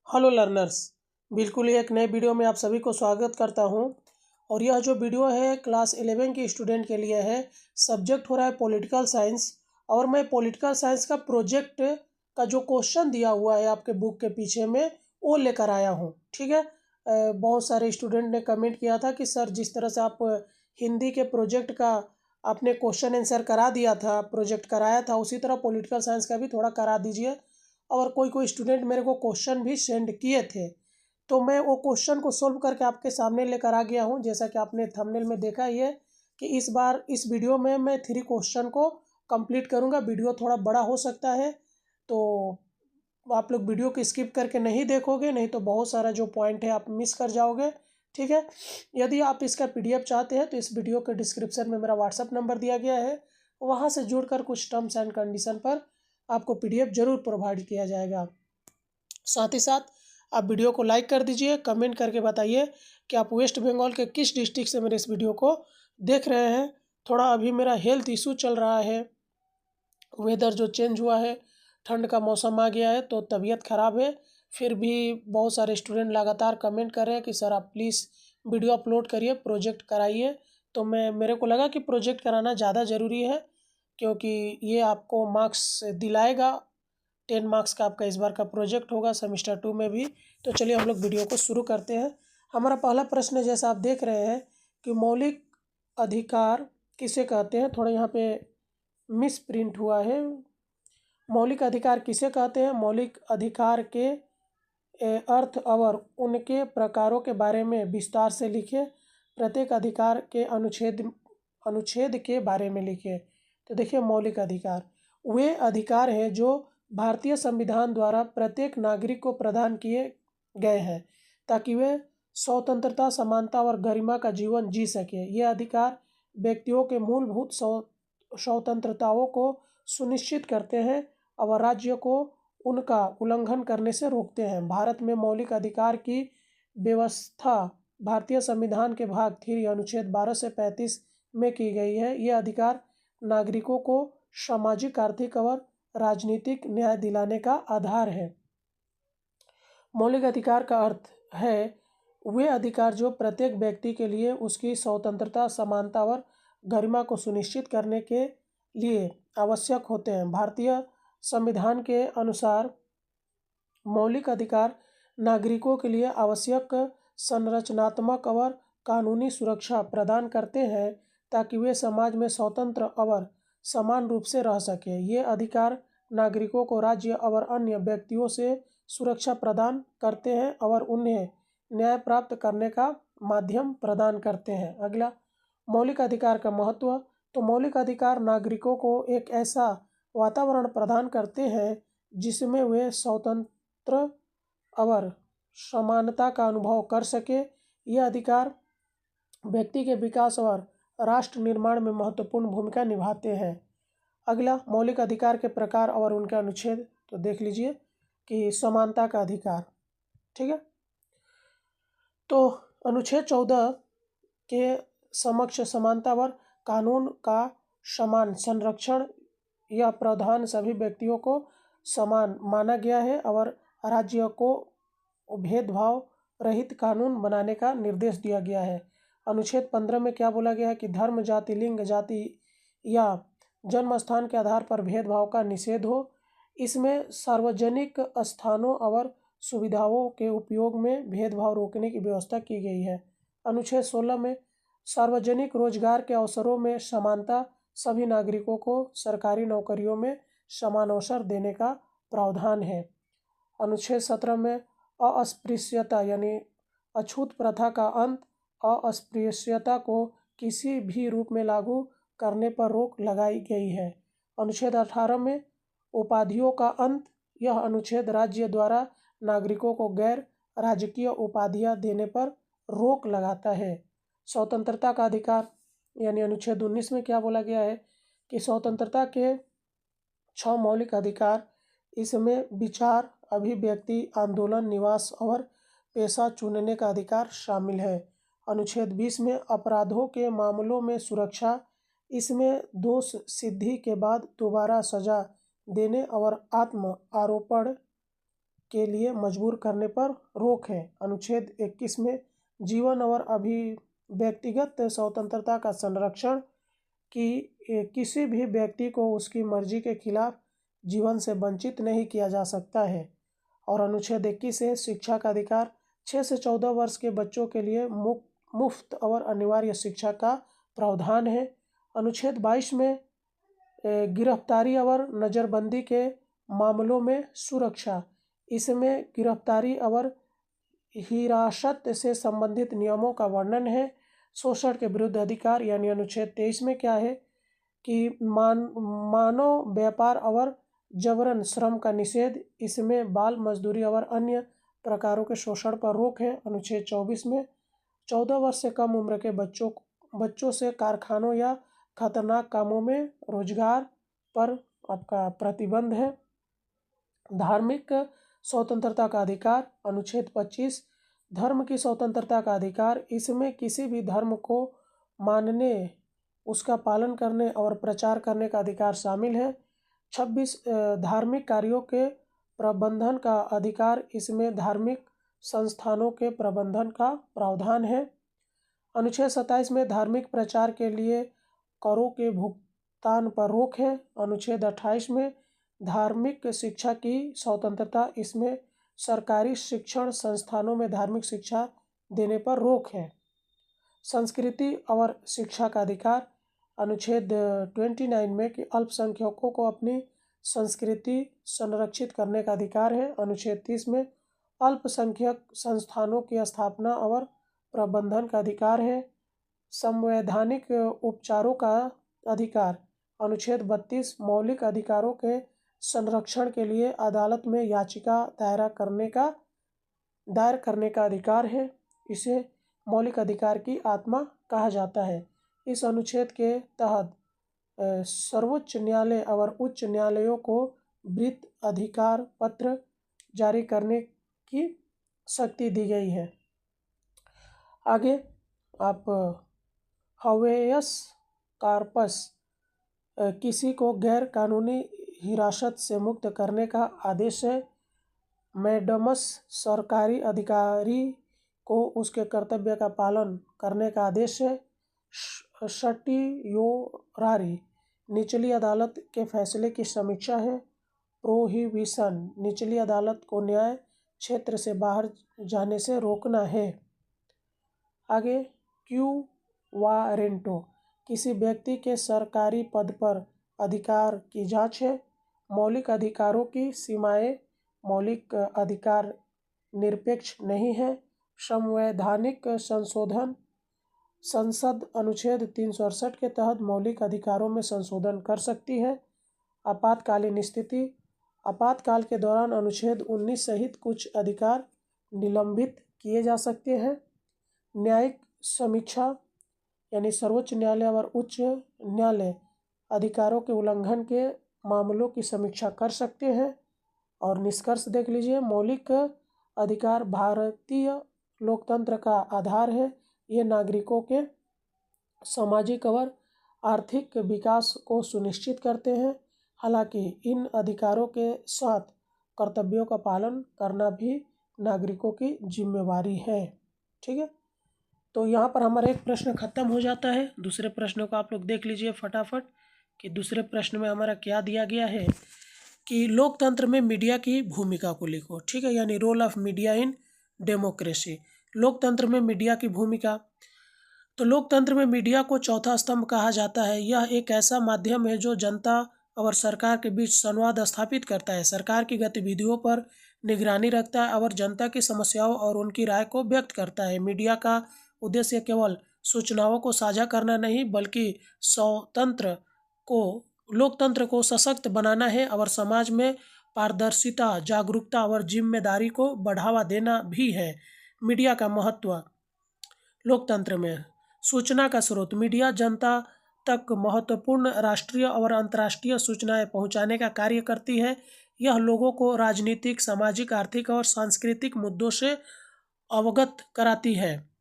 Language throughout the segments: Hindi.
Hello learners. बिल्कुल ही एक नए वीडियो में आप सभी को स्वागत करता हूं। और यह जो वीडियो है क्लास 11 के स्टूडेंट के लिए है। सब्जेक्ट हो रहा है पॉलिटिकल साइंस। और मैं पॉलिटिकल साइंस का प्रोजेक्ट का जो क्वेश्चन दिया हुआ है आपके बुक के पीछे में वो लेकर आया हूं। ठीक है। बहुत सारे स्टूडेंट ने कमेंट किया था कि सर जिस तरह से आप हिंदी के प्रोजेक्ट का आपने क्वेश्चन आंसर करा दिया था, प्रोजेक्ट कराया था, उसी तरह पॉलिटिकल साइंस का भी थोड़ा करा दीजिए। और कोई कोई स्टूडेंट मेरे को क्वेश्चन भी सेंड किए थे, तो मैं वो क्वेश्चन को सोल्व करके आपके सामने लेकर आ गया हूँ। जैसा कि आपने थंबनेल में देखा ही है कि इस बार इस वीडियो में मैं 3 क्वेश्चन को कंप्लीट करूँगा। वीडियो थोड़ा बड़ा हो सकता है, तो आप लोग वीडियो को स्किप करके नहीं देखोगे, नहीं तो बहुत सारा जो पॉइंट है आप मिस कर जाओगे। ठीक है। यदि आप इसका पीडीएफ चाहते हैं तो इस वीडियो के डिस्क्रिप्शन में मेरा व्हाट्सअप नंबर दिया गया है, वहाँ से जुड़कर कुछ टर्म्स एंड कंडीशन पर आपको पीडीएफ जरूर प्रोवाइड किया जाएगा। साथ ही साथ आप वीडियो को लाइक कर दीजिए, कमेंट करके बताइए कि आप वेस्ट बंगाल के किस डिस्ट्रिक्ट से मेरे इस वीडियो को देख रहे हैं। थोड़ा अभी मेरा हेल्थ इशू चल रहा है, वेदर जो चेंज हुआ है, ठंड का मौसम आ गया है तो तबीयत ख़राब है। फिर भी बहुत सारे स्टूडेंट लगातार कमेंट कर रहे हैं कि सर आप प्लीज़ वीडियो अपलोड करिए, प्रोजेक्ट कराइए। तो मेरे को लगा कि प्रोजेक्ट कराना ज़्यादा ज़रूरी है, क्योंकि ये आपको मार्क्स दिलाएगा। 10 मार्क्स का आपका इस बार का प्रोजेक्ट होगा सेमेस्टर 2 में भी। तो चलिए हम लोग वीडियो को शुरू करते हैं। हमारा पहला प्रश्न है, जैसा आप देख रहे हैं कि मौलिक अधिकार किसे कहते हैं। थोड़ा यहाँ पे मिस प्रिंट हुआ है। मौलिक अधिकार किसे कहते हैं? मौलिक अधिकार के अर्थ और उनके प्रकारों के बारे में विस्तार से लिखे। प्रत्येक अधिकार के अनुच्छेद के बारे में लिखे। तो देखिए, मौलिक अधिकार वे अधिकार हैं जो भारतीय संविधान द्वारा प्रत्येक नागरिक को प्रदान किए गए हैं ताकि वे स्वतंत्रता, समानता और गरिमा का जीवन जी सके। ये अधिकार व्यक्तियों के मूलभूत स्वतंत्रताओं को सुनिश्चित करते हैं और राज्य को उनका उल्लंघन करने से रोकते हैं। भारत में मौलिक अधिकार की व्यवस्था भारतीय संविधान के भाग 3 अनुच्छेद 12 से 35 में की गई है। ये अधिकार नागरिकों को सामाजिक, आर्थिक और राजनीतिक न्याय दिलाने का आधार है। मौलिक अधिकार का अर्थ है वे अधिकार जो प्रत्येक व्यक्ति के लिए उसकी स्वतंत्रता, समानता और गरिमा को सुनिश्चित करने के लिए आवश्यक होते हैं। भारतीय संविधान के अनुसार मौलिक अधिकार नागरिकों के लिए आवश्यक संरचनात्मक और कानूनी सुरक्षा प्रदान करते हैं ताकि वे समाज में स्वतंत्र और समान रूप से रह सके। ये अधिकार नागरिकों को राज्य और अन्य व्यक्तियों से सुरक्षा प्रदान करते हैं और उन्हें न्याय प्राप्त करने का माध्यम प्रदान करते हैं। अगला, मौलिक अधिकार का महत्व। तो मौलिक अधिकार नागरिकों को एक ऐसा वातावरण प्रदान करते हैं जिसमें वे स्वतंत्र और समानता का अनुभव कर सके। ये अधिकार व्यक्ति के विकास और राष्ट्र निर्माण में महत्वपूर्ण भूमिका निभाते हैं। अगला, मौलिक अधिकार के प्रकार और उनके अनुच्छेद। तो देख लीजिए कि समानता का अधिकार, ठीक है। तो अनुच्छेद 14 के समक्ष समानता और कानून का समान संरक्षण यह प्रावधान सभी व्यक्तियों को समान माना गया है और राज्य को भेदभाव रहित कानून बनाने का निर्देश दिया गया है। अनुच्छेद 15 में क्या बोला गया है कि धर्म, जाति, लिंग, जाति या जन्म स्थान के आधार पर भेदभाव का निषेध हो। इसमें सार्वजनिक स्थानों और सुविधाओं के उपयोग में भेदभाव रोकने की व्यवस्था की गई है। अनुच्छेद 16 में सार्वजनिक रोजगार के अवसरों में समानता, सभी नागरिकों को सरकारी नौकरियों में समान अवसर देने का प्रावधान है। अनुच्छेद 17 में अस्पृश्यता यानी अछूत प्रथा का अंत, अस्पृश्यता को किसी भी रूप में लागू करने पर रोक लगाई गई है। अनुच्छेद 18 में उपाधियों का अंत। यह अनुच्छेद राज्य द्वारा नागरिकों को गैर राजकीय उपाधियां देने पर रोक लगाता है। स्वतंत्रता का अधिकार यानी अनुच्छेद 19 में क्या बोला गया है कि स्वतंत्रता के 6 मौलिक अधिकार, इसमें विचार, अभिव्यक्ति, आंदोलन, निवास और पेशा चुनने का अधिकार शामिल है। अनुच्छेद 20 में अपराधों के मामलों में सुरक्षा, इसमें दोष सिद्धि के बाद दोबारा सजा देने और आत्म आरोपण के लिए मजबूर करने पर रोक है। अनुच्छेद 21 में जीवन और व्यक्तिगत स्वतंत्रता का संरक्षण कि किसी भी व्यक्ति को उसकी मर्जी के खिलाफ जीवन से वंचित नहीं किया जा सकता है। और अनुच्छेद 21 से शिक्षा का अधिकार 6 से 14 वर्ष के बच्चों के लिए मुफ्त और अनिवार्य शिक्षा का प्रावधान है। अनुच्छेद 22 में गिरफ्तारी और नज़रबंदी के मामलों में सुरक्षा, इसमें गिरफ्तारी और हिरासत से संबंधित नियमों का वर्णन है। शोषण के विरुद्ध अधिकार यानी अनुच्छेद 23 में क्या है कि मानव व्यापार और जबरन श्रम का निषेध, इसमें बाल मजदूरी और अन्य प्रकारों के शोषण पर रोक है। अनुच्छेद 24 में 14 वर्ष से कम उम्र के बच्चों से कारखानों या खतरनाक कामों में रोजगार पर आपका प्रतिबंध है। धार्मिक स्वतंत्रता का अधिकार, अनुच्छेद 25 धर्म की स्वतंत्रता का अधिकार, इसमें किसी भी धर्म को मानने, उसका पालन करने और प्रचार करने का अधिकार शामिल है। 26 धार्मिक कार्यों के प्रबंधन का अधिकार, इसमें धार्मिक संस्थानों के प्रबंधन का प्रावधान है। अनुच्छेद 27 में धार्मिक प्रचार के लिए करों के भुगतान पर रोक है। अनुच्छेद 28 में धार्मिक शिक्षा की स्वतंत्रता, इसमें सरकारी शिक्षण संस्थानों में धार्मिक शिक्षा देने पर रोक है। संस्कृति और शिक्षा का अधिकार, अनुच्छेद 29 में कि अल्पसंख्यकों को अपनी संस्कृति संरक्षित करने का अधिकार है। अनुच्छेद 30 में अल्पसंख्यक संस्थानों की स्थापना और प्रबंधन का अधिकार है। संवैधानिक उपचारों का अधिकार, अनुच्छेद 32 मौलिक अधिकारों के संरक्षण के लिए अदालत में याचिका दायर करने का अधिकार है। इसे मौलिक अधिकार की आत्मा कहा जाता है। इस अनुच्छेद के तहत सर्वोच्च न्यायालय और उच्च न्यायालयों को वृत्त अधिकार पत्र जारी करने की शक्ति दी गई है। आगे आप हवेयस कार्पस, किसी को गैर कानूनी हिरासत से मुक्त करने का आदेश है। मैडमस, सरकारी अधिकारी को उसके कर्तव्य का पालन करने का आदेश है। शटियोरारी, निचली अदालत के फैसले की समीक्षा है। प्रोहिबिशन, निचली अदालत को न्याय क्षेत्र से बाहर जाने से रोकना है। आगे क्यू वारेंटो, किसी व्यक्ति के सरकारी पद पर अधिकार की जांच है। मौलिक अधिकारों की सीमाएं, मौलिक अधिकार निरपेक्ष नहीं है। संवैधानिक संशोधन, संसद अनुच्छेद 368 के तहत मौलिक अधिकारों में संशोधन कर सकती है। आपातकालीन स्थिति, आपातकाल के दौरान अनुच्छेद 19 सहित कुछ अधिकार निलंबित किए जा सकते हैं। न्यायिक समीक्षा यानी सर्वोच्च न्यायालय और उच्च न्यायालय अधिकारों के उल्लंघन के मामलों की समीक्षा कर सकते हैं। और निष्कर्ष देख लीजिए, मौलिक अधिकार भारतीय लोकतंत्र का आधार है। ये नागरिकों के सामाजिक और आर्थिक विकास को सुनिश्चित करते हैं। हालांकि इन अधिकारों के साथ कर्तव्यों का पालन करना भी नागरिकों की जिम्मेवारी है। ठीक है, तो यहाँ पर हमारा एक प्रश्न खत्म हो जाता है। दूसरे प्रश्न को आप लोग देख लीजिए फटाफट कि दूसरे प्रश्न में हमारा क्या दिया गया है कि लोकतंत्र में मीडिया की भूमिका को लिखो। ठीक है, यानी role of media in democracy. लोकतंत्र में मीडिया की भूमिका, तो लोकतंत्र में मीडिया को चौथा स्तंभ कहा जाता है। यह एक ऐसा माध्यम है जो जनता और सरकार के बीच संवाद स्थापित करता है, सरकार की गतिविधियों पर निगरानी रखता है और जनता की समस्याओं और उनकी राय को व्यक्त करता है। मीडिया का उद्देश्य केवल सूचनाओं को साझा करना नहीं बल्कि लोकतंत्र को सशक्त बनाना है और समाज में पारदर्शिता, जागरूकता और जिम्मेदारी को बढ़ावा देना भी है। मीडिया का महत्व लोकतंत्र में, सूचना का स्रोत, मीडिया जनता तक महत्वपूर्ण राष्ट्रीय और अंतर्राष्ट्रीय सूचनाएं पहुंचाने का कार्य करती है। यह लोगों को राजनीतिक, सामाजिक, आर्थिक और सांस्कृतिक मुद्दों से अवगत कराती है।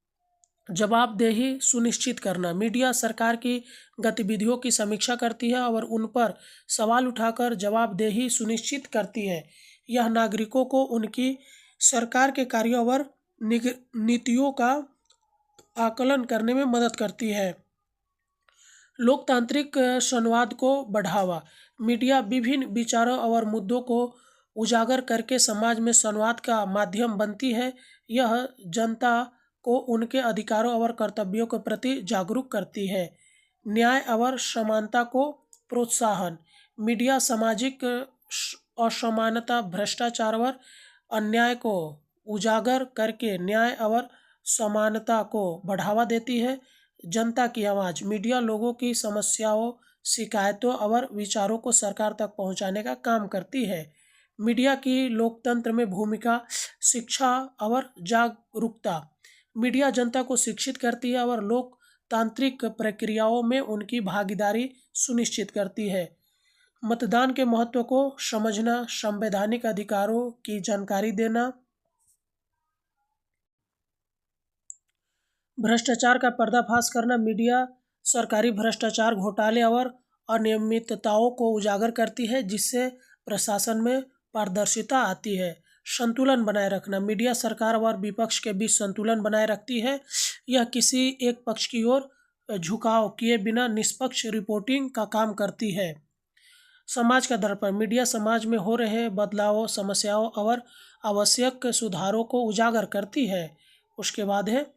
जवाबदेही सुनिश्चित करना, मीडिया सरकार की गतिविधियों की समीक्षा करती है और उन पर सवाल उठाकर जवाबदेही सुनिश्चित करती है। यह नागरिकों को उनकी सरकार के कार्यों और नीतियों का आकलन करने में मदद करती है। लोकतांत्रिक संवाद को बढ़ावा। मीडिया विभिन्न विचारों और मुद्दों को उजागर करके समाज में संवाद का माध्यम बनती है। यह जनता को उनके अधिकारों और कर्तव्यों के प्रति जागरूक करती है। न्याय और समानता को प्रोत्साहन। मीडिया सामाजिक असमानता, भ्रष्टाचार और अन्याय को उजागर करके न्याय और समानता को बढ़ावा देती है। जनता की आवाज़। मीडिया लोगों की समस्याओं, शिकायतों और विचारों को सरकार तक पहुंचाने का काम करती है। मीडिया की लोकतंत्र में भूमिका। शिक्षा और जागरूकता। मीडिया जनता को शिक्षित करती है और लोकतांत्रिक प्रक्रियाओं में उनकी भागीदारी सुनिश्चित करती है। मतदान के महत्व को समझना, संवैधानिक अधिकारों की जानकारी देना। भ्रष्टाचार का पर्दाफाश करना। मीडिया सरकारी भ्रष्टाचार, घोटाले और अनियमितताओं को उजागर करती है, जिससे प्रशासन में पारदर्शिता आती है। संतुलन बनाए रखना। मीडिया सरकार और विपक्ष के बीच संतुलन बनाए रखती है। यह किसी एक पक्ष की ओर झुकाव किए बिना निष्पक्ष रिपोर्टिंग का काम करती है। समाज का दर्पण। मीडिया समाज में हो रहे बदलावों, समस्याओं और आवश्यक सुधारों को उजागर करती है। उसके बाद है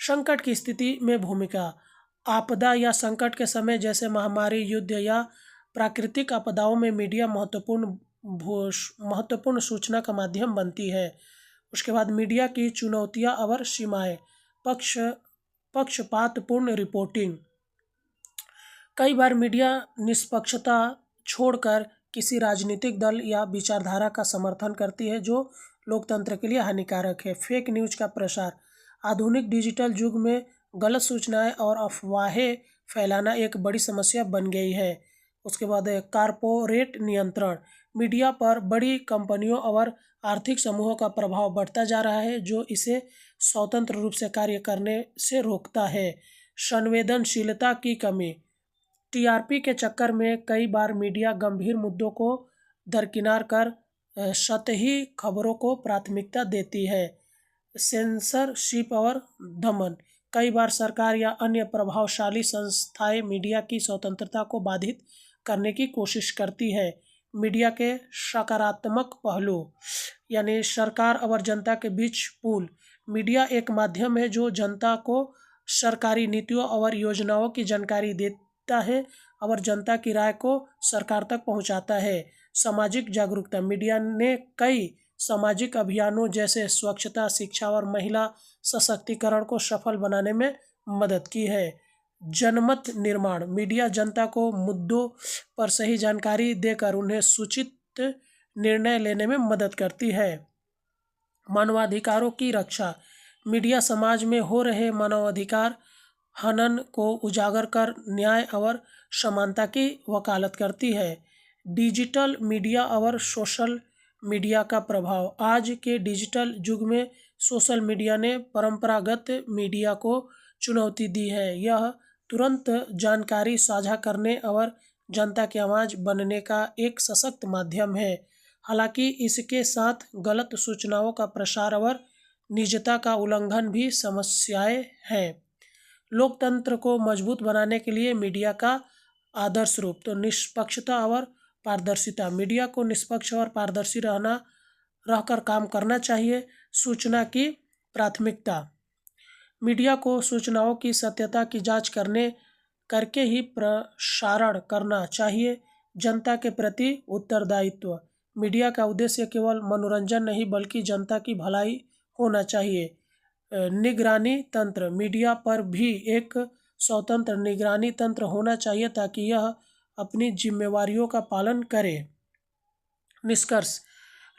संकट की स्थिति में भूमिका। आपदा या संकट के समय जैसे महामारी, युद्ध या प्राकृतिक आपदाओं में मीडिया महत्वपूर्ण सूचना का माध्यम बनती है। उसके बाद मीडिया की चुनौतियां और सीमाएं। पक्षपातपूर्ण रिपोर्टिंग। कई बार मीडिया निष्पक्षता छोड़कर किसी राजनीतिक दल या विचारधारा का समर्थन करती है, जो लोकतंत्र के लिए हानिकारक है। फेक न्यूज़ का प्रसार। आधुनिक डिजिटल युग में गलत सूचनाएं और अफवाहें फैलाना एक बड़ी समस्या बन गई है। उसके बाद है कारपोरेट नियंत्रण। मीडिया पर बड़ी कंपनियों और आर्थिक समूहों का प्रभाव बढ़ता जा रहा है, जो इसे स्वतंत्र रूप से कार्य करने से रोकता है। संवेदनशीलता की कमी। टीआरपी के चक्कर में कई बार मीडिया गंभीर मुद्दों को दरकिनार कर सतही खबरों को प्राथमिकता देती है। सेंसरशिप और दमन। कई बार सरकार या अन्य प्रभावशाली संस्थाएं मीडिया की स्वतंत्रता को बाधित करने की कोशिश करती है। मीडिया के सकारात्मक पहलू, यानी सरकार और जनता के बीच पुल। मीडिया एक माध्यम है जो जनता को सरकारी नीतियों और योजनाओं की जानकारी देता है और जनता की राय को सरकार तक पहुंचाता है। सामाजिक जागरूकता। मीडिया ने कई सामाजिक अभियानों जैसे स्वच्छता, शिक्षा और महिला सशक्तिकरण को सफल बनाने में मदद की है। जनमत निर्माण। मीडिया जनता को मुद्दों पर सही जानकारी देकर उन्हें सूचित निर्णय लेने में मदद करती है। मानवाधिकारों की रक्षा। मीडिया समाज में हो रहे मानवाधिकार हनन को उजागर कर न्याय और समानता की वकालत करती है। डिजिटल मीडिया और सोशल मीडिया का प्रभाव। आज के डिजिटल युग में सोशल मीडिया ने परंपरागत मीडिया को चुनौती दी है। यह तुरंत जानकारी साझा करने और जनता की आवाज़ बनने का एक सशक्त माध्यम है। हालांकि इसके साथ गलत सूचनाओं का प्रसार और निजता का उल्लंघन भी समस्याएं हैं। लोकतंत्र को मजबूत बनाने के लिए मीडिया का आदर्श रूप। तो निष्पक्षता और पारदर्शिता। मीडिया को निष्पक्ष और पारदर्शी रहकर काम करना चाहिए। सूचना की प्राथमिकता। मीडिया को सूचनाओं की सत्यता की जांच करके ही प्रसारण करना चाहिए। जनता के प्रति उत्तरदायित्व। मीडिया का उद्देश्य केवल मनोरंजन नहीं बल्कि जनता की भलाई होना चाहिए। निगरानी तंत्र। मीडिया पर भी एक स्वतंत्र निगरानी तंत्र होना चाहिए ताकि यह अपनी जिम्मेवारियों का पालन करे। निष्कर्ष।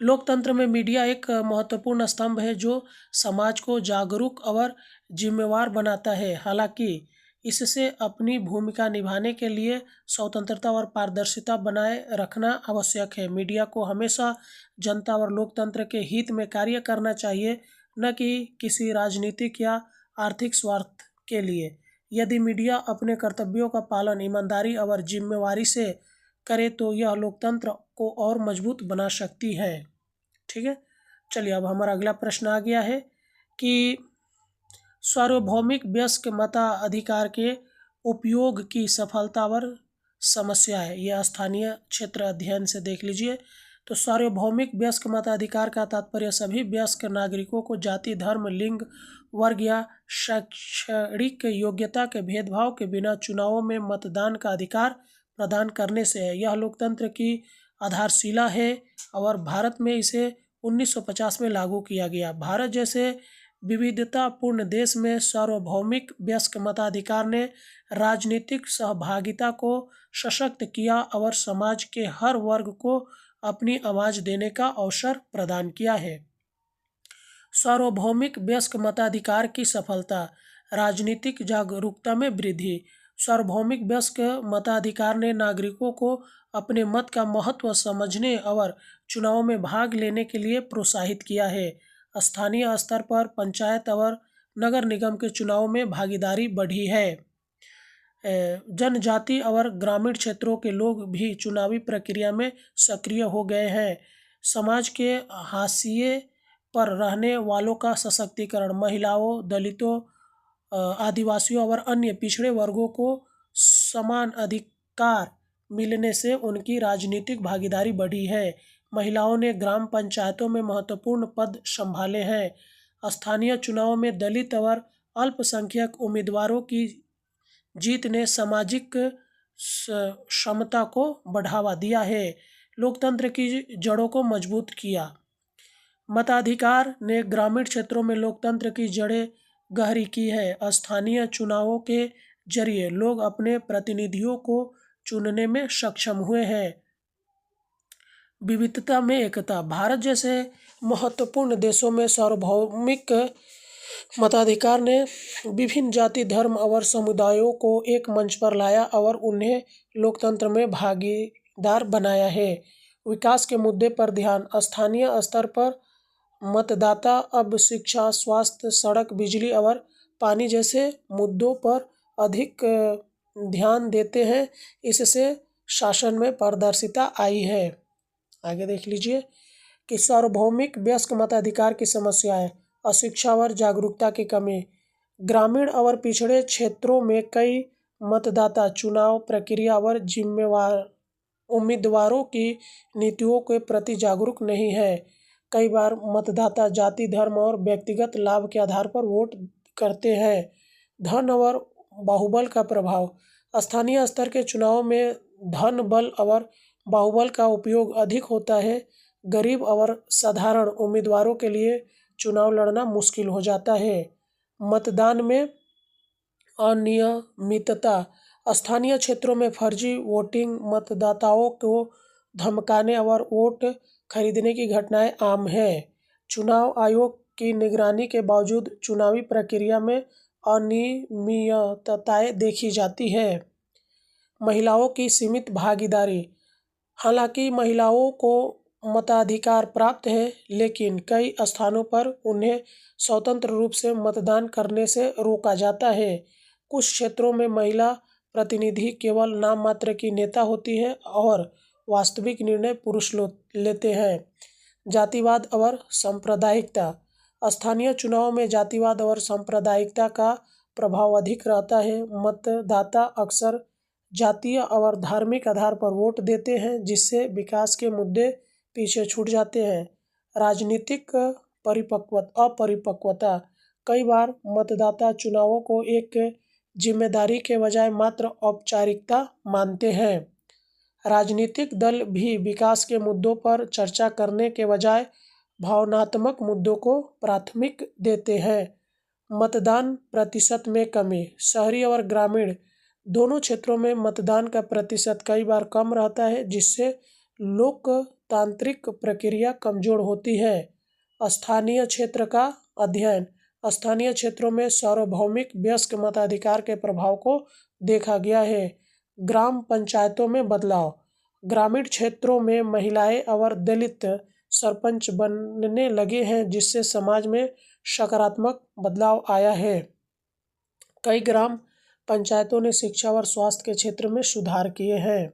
लोकतंत्र में मीडिया एक महत्वपूर्ण स्तंभ है जो समाज को जागरूक और जिम्मेवार बनाता है। हालांकि इससे अपनी भूमिका निभाने के लिए स्वतंत्रता और पारदर्शिता बनाए रखना आवश्यक है। मीडिया को हमेशा जनता और लोकतंत्र के हित में कार्य करना चाहिए, न कि किसी राजनीतिक या आर्थिक स्वार्थ के लिए। यदि मीडिया अपने कर्तव्यों का पालन ईमानदारी और जिम्मेवारी से करे तो यह लोकतंत्र को और मजबूत बना सकती है। ठीक है। चलिए अब हमारा अगला प्रश्न आ गया है कि सार्वभौमिक वयस्क मताधिकार के उपयोग की सफलतावर समस्या है। यह स्थानीय क्षेत्र अध्ययन से देख लीजिए। तो सार्वभौमिक वयस्क मताधिकार का तात्पर्य सभी वयस्क नागरिकों को जाति, धर्म, लिंग, वर्ग या शैक्षणिक योग्यता के भेदभाव के बिना चुनावों में मतदान का अधिकार प्रदान करने से है। यह लोकतंत्र की आधारशिला है और भारत में इसे 1950 में लागू किया गया। भारत जैसे विविधतापूर्ण देश में सार्वभौमिक वयस्क मताधिकार ने राजनीतिक सहभागिता को सशक्त किया और समाज के हर वर्ग को अपनी आवाज़ देने का अवसर प्रदान किया है। सार्वभौमिक वयस्क मताधिकार की सफलता, राजनीतिक जागरूकता में वृद्धि। सार्वभौमिक वयस्क मताधिकार ने नागरिकों को अपने मत का महत्व समझने और चुनाव में भाग लेने के लिए प्रोत्साहित किया है। स्थानीय स्तर पर पंचायत और नगर निगम के चुनाव में भागीदारी बढ़ी है। जनजाति और ग्रामीण क्षेत्रों के लोग भी चुनावी प्रक्रिया में सक्रिय हो गए हैं। समाज के हाशिए पर रहने वालों का सशक्तिकरण, महिलाओं, दलितों, आदिवासियों और अन्य पिछड़े वर्गों को समान अधिकार मिलने से उनकी राजनीतिक भागीदारी बढ़ी है। महिलाओं ने ग्राम पंचायतों में महत्वपूर्ण पद संभाले हैं। स्थानीय चुनावों में दलित और अल्पसंख्यक उम्मीदवारों की जीत ने सामाजिक समता को बढ़ावा दिया है, लोकतंत्र की जड़ों को मजबूत किया। मताधिकार ने ग्रामीण क्षेत्रों में लोकतंत्र की जड़ें गहरी की है। स्थानीय चुनावों के जरिए लोग अपने प्रतिनिधियों को चुनने में सक्षम हुए हैं। विविधता में एकता, भारत जैसे महत्वपूर्ण देशों में सार्वभौमिक मताधिकार ने विभिन्न जाति, धर्म और समुदायों को एक मंच पर लाया और उन्हें लोकतंत्र में भागीदार बनाया है। विकास के मुद्दे पर ध्यान, स्थानीय स्तर पर मतदाता अब शिक्षा, स्वास्थ्य, सड़क, बिजली और पानी जैसे मुद्दों पर अधिक ध्यान देते हैं। इससे शासन में पारदर्शिता आई है। आगे देख लीजिए कि सार्वभौमिक वयस्क मताधिकार की समस्याएं, अशिक्षा और जागरूकता की कमी। ग्रामीण और पिछड़े क्षेत्रों में कई मतदाता चुनाव प्रक्रिया और उम्मीदवारों की नीतियों के प्रति जागरूक नहीं है। कई बार मतदाता जाति, धर्म और व्यक्तिगत लाभ के आधार पर वोट करते हैं। धन और बाहुबल का प्रभाव, स्थानीय स्तर के चुनाव में धन बल और बाहुबल का उपयोग अधिक होता है। गरीब और साधारण उम्मीदवारों के लिए चुनाव लड़ना मुश्किल हो जाता है। मतदान में अनियमितता, स्थानीय क्षेत्रों में फर्जी वोटिंग, मतदाताओं को धमकाने और वोट खरीदने की घटनाएं आम हैं। चुनाव आयोग की निगरानी के बावजूद चुनावी प्रक्रिया में अनियमितताएं देखी जाती है। महिलाओं की सीमित भागीदारी, हालांकि महिलाओं को मताधिकार प्राप्त है, लेकिन कई स्थानों पर उन्हें स्वतंत्र रूप से मतदान करने से रोका जाता है। कुछ क्षेत्रों में महिला प्रतिनिधि केवल नाम मात्र की नेता होती है और वास्तविक निर्णय पुरुष लेते हैं। जातिवाद और सांप्रदायिकता, स्थानीय चुनाव में जातिवाद और सांप्रदायिकता का प्रभाव अधिक रहता है। मतदाता अक्सर जातीय और धार्मिक आधार पर वोट देते हैं, जिससे विकास के मुद्दे पीछे छूट जाते हैं। राजनीतिक अपरिपक्वता, कई बार मतदाता चुनावों को एक जिम्मेदारी के बजाय मात्र औपचारिकता मानते हैं। राजनीतिक दल भी विकास के मुद्दों पर चर्चा करने के बजाय भावनात्मक मुद्दों को प्राथमिक देते हैं। मतदान प्रतिशत में कमी, शहरी और ग्रामीण दोनों क्षेत्रों में मतदान का प्रतिशत कई बार कम रहता है, जिससे लोकतांत्रिक प्रक्रिया कमजोर होती है। स्थानीय क्षेत्र का अध्ययन, स्थानीय क्षेत्रों में सार्वभौमिक वयस्क मताधिकार के प्रभाव को देखा गया है। ग्राम पंचायतों में बदलाव, ग्रामीण क्षेत्रों में महिलाएं और दलित सरपंच बनने लगे हैं, जिससे समाज में सकारात्मक बदलाव आया है। कई ग्राम पंचायतों ने शिक्षा और स्वास्थ्य के क्षेत्र में सुधार किए हैं।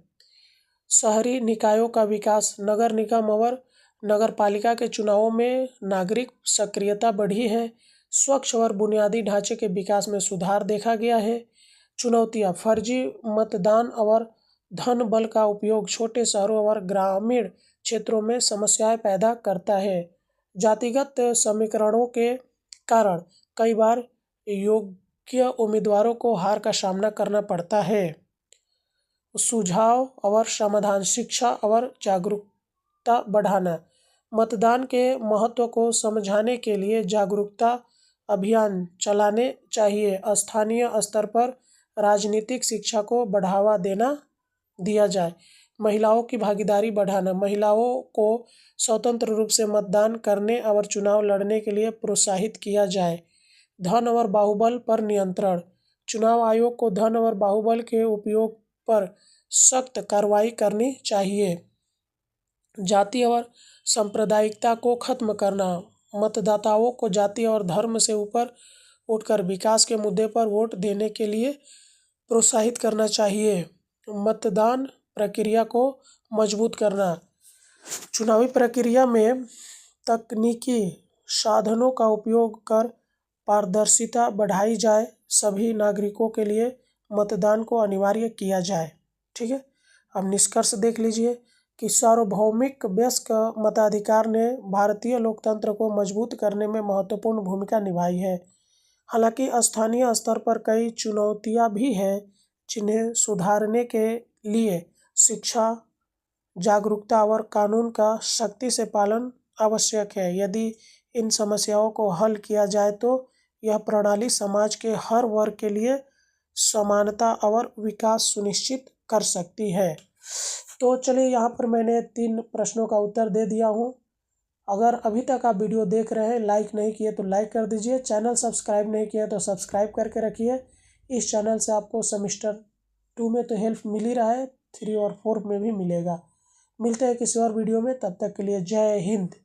शहरी निकायों का विकास, नगर निगम और नगर पालिका के चुनावों में नागरिक सक्रियता बढ़ी है। स्वच्छ और बुनियादी ढांचे के विकास में सुधार देखा गया है। चुनौतियां: फर्जी मतदान और धन बल का उपयोग छोटे शहरों और ग्रामीण क्षेत्रों में समस्याएं पैदा करता है। जातिगत समीकरणों के कारण कई बार योग्य उम्मीदवारों को हार का सामना करना पड़ता है। सुझाव और समाधान: शिक्षा और जागरूकता बढ़ाना। मतदान के महत्व को समझाने के लिए जागरूकता अभियान चलाने चाहिए। स्थानीय स्तर पर राजनीतिक शिक्षा को बढ़ावा दिया जाए। महिलाओं की भागीदारी बढ़ाना। महिलाओं को स्वतंत्र रूप से मतदान करने और चुनाव लड़ने के लिए प्रोत्साहित किया जाए। धन और बाहुबल पर नियंत्रण। चुनाव आयोग को धन और बाहुबल के उपयोग पर सख्त कार्रवाई करनी चाहिए। जाति और सांप्रदायिकता को खत्म करना। मतदाताओं को जाति और धर्म से ऊपर उठकर विकास के मुद्दे पर वोट देने के लिए प्रोत्साहित करना चाहिए। मतदान प्रक्रिया को मजबूत करना। चुनावी प्रक्रिया में तकनीकी साधनों का उपयोग कर पारदर्शिता बढ़ाई जाए। सभी नागरिकों के लिए मतदान को अनिवार्य किया जाए। ठीक है, अब निष्कर्ष देख लीजिए कि सार्वभौमिक वयस्क मताधिकार ने भारतीय लोकतंत्र को मजबूत करने में महत्वपूर्ण भूमिका निभाई है। हालांकि स्थानीय स्तर पर कई चुनौतियां भी हैं, जिन्हें सुधारने के लिए शिक्षा, जागरूकता और कानून का सख्ती से पालन आवश्यक है। यदि इन समस्याओं को हल किया जाए तो यह प्रणाली समाज के हर वर्ग के लिए समानता और विकास सुनिश्चित कर सकती है। तो चलिए, यहाँ पर मैंने 3 प्रश्नों का उत्तर दे दिया हूँ। अगर अभी तक आप वीडियो देख रहे हैं, लाइक नहीं किए तो लाइक कर दीजिए। चैनल सब्सक्राइब नहीं किया तो सब्सक्राइब करके रखिए। इस चैनल से आपको सेमेस्टर 2 में तो हेल्प मिल ही रहा है, 3 और 4 में भी मिलेगा। मिलते हैं किसी और वीडियो में, तब तक के लिए जय हिंद।